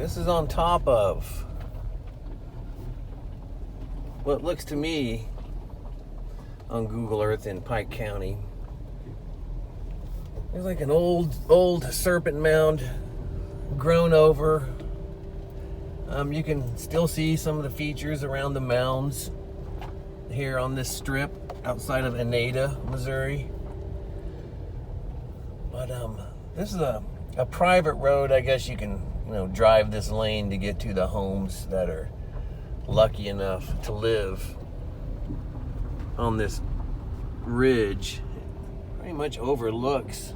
This is on top of what looks to me on Google Earth in Pike County. There's like an old serpent mound grown over. You can still see some of the features around the mounds here on this strip outside of Annada, Missouri. But this is a private road. I guess you can drive this lane to get to the homes that are lucky enough to live on this ridge. It pretty much overlooks,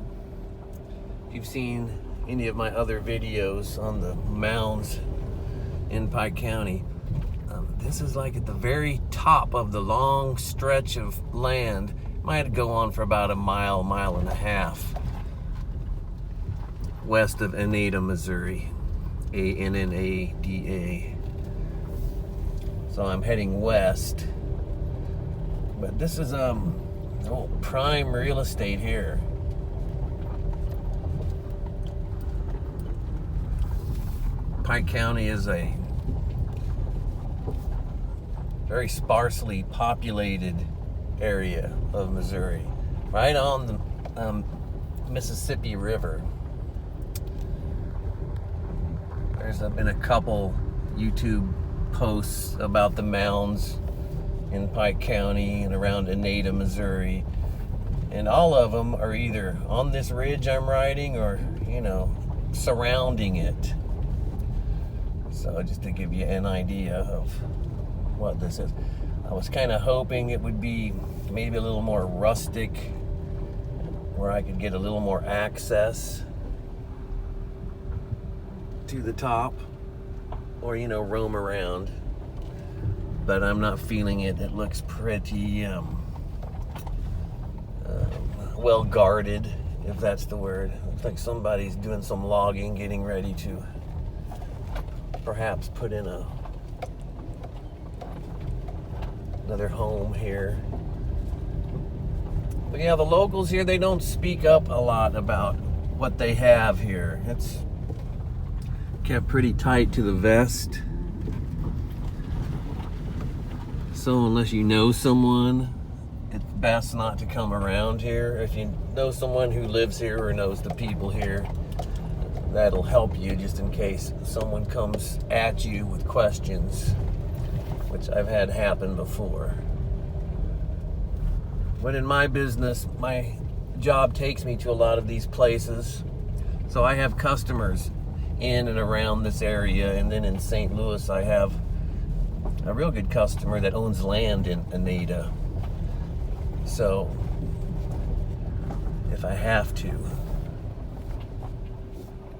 if you've seen any of my other videos on the mounds in Pike County, this is like at the very top of the long stretch of land. Might go on for about a mile and a half west of Annada, Missouri. Annada. So I'm heading west, but this is prime real estate here. Pike County is a very sparsely populated area of Missouri, right on the Mississippi River. There's been a couple YouTube posts about the mounds in Pike County and around Annada, Missouri, and all of them are either on this ridge I'm riding or surrounding it. So just to give you an idea of what this is, I was kind of hoping it would be maybe a little more rustic, where I could get a little more access to the top, or roam around. But I'm not feeling it. It looks pretty well guarded, if that's the word. Looks like somebody's doing some logging, getting ready to perhaps put in another home here. But yeah, the locals here, they don't speak up a lot about what they have here. It's kept pretty tight to the vest. So unless you know someone, it's best not to come around here. If you know someone who lives here or knows the people here, that'll help you just in case someone comes at you with questions, which I've had happen before. But in my business, my job takes me to a lot of these places. So I have customers in and around this area, and then in St. Louis I have a real good customer that owns land in Annada. So if I have to,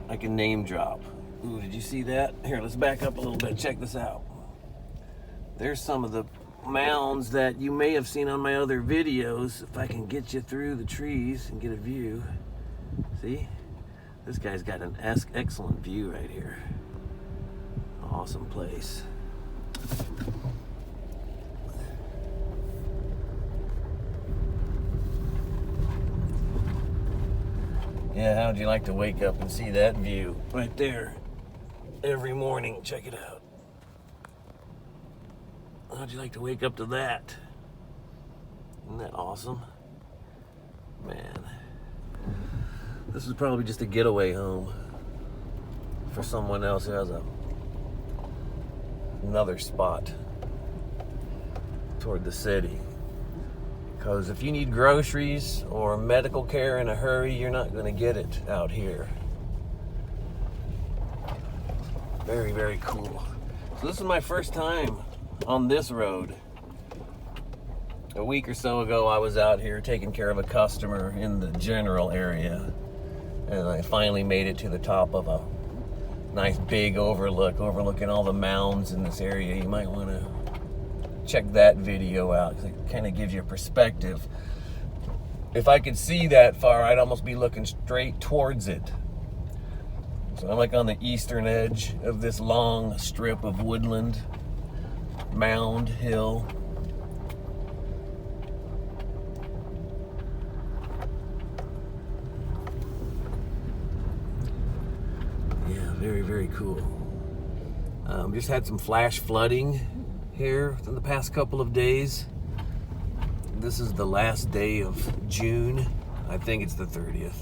I can name drop. Ooh, did you see that? Here, let's back up a little bit. Check this out. There's some of the mounds that you may have seen on my other videos. If I can get you through the trees and get a view. See? This guy's got an excellent view right here. Awesome place. Yeah, how'd you like to wake up and see that view right there every morning? Check it out. How'd you like to wake up to that? Isn't that awesome? Man, this is probably just a getaway home for someone else who has another spot toward the city. Because if you need groceries or medical care in a hurry, you're not going to get it out here. Very, very cool. So this is my first time on this road. A week or so ago, I was out here taking care of a customer in the general area. And I finally made it to the top of a nice big overlooking all the mounds in this area. You might want to check that video out, because it kind of gives you a perspective. If I could see that far, I'd almost be looking straight towards it. So I'm like on the eastern edge of this long strip of woodland, mound hill. Yeah, very, very cool. Just had some flash flooding here in the past couple of days. This is the last day of June. I think it's the 30th.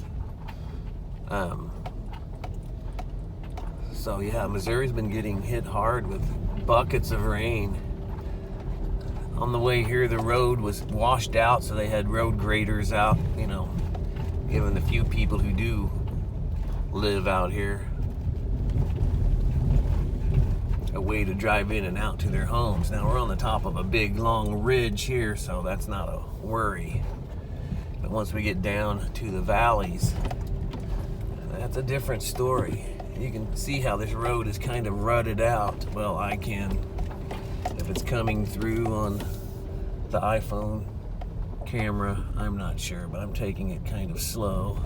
So yeah, Missouri's been getting hit hard with buckets of rain. On the way here, the road was washed out, so they had road graders out, you know, giving the few people who do live out here a way to drive in and out to their homes. Now we're on the top of a big long ridge here, so that's not a worry. But once we get down to the valleys, that's a different story. You can see how this road is kind of rutted out. Well, I can. If it's coming through on the iPhone camera, I'm not sure, but I'm taking it kind of slow.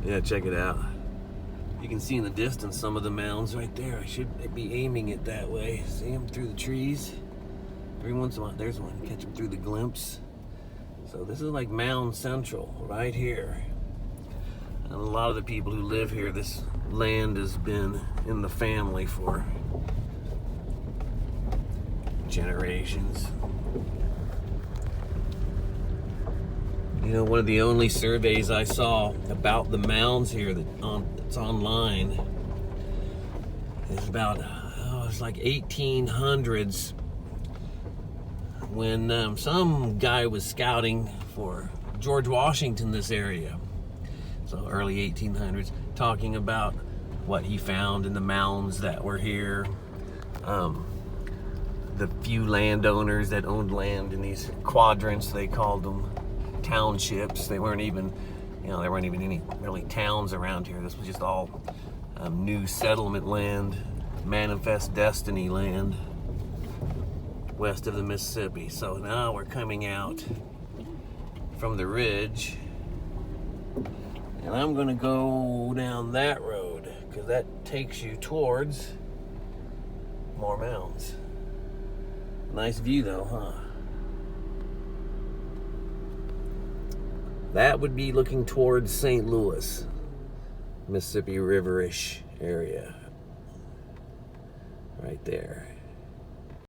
Yeah, check it out. You can see in the distance some of the mounds right there. I should be aiming it that way. See them through the trees? Every once in a while, there's one. Catch them through the glimpse. So this is like Mound Central right here. And a lot of the people who live here, this land has been in the family for generations. You know, one of the only surveys I saw about the mounds here that's online is about, it's like 1800s, when some guy was scouting for George Washington this area. So early 1800s, talking about what he found in the mounds that were here. The few landowners that owned land in these quadrants, they called them townships. They weren't even, you know, there weren't even any really towns around here. This was just all new settlement land, manifest destiny land west of the Mississippi. So now we're coming out from the ridge, and I'm gonna go down that road because that takes you towards more mounds. Nice view though, huh? That would be looking towards St. Louis, Mississippi River-ish area. Right there.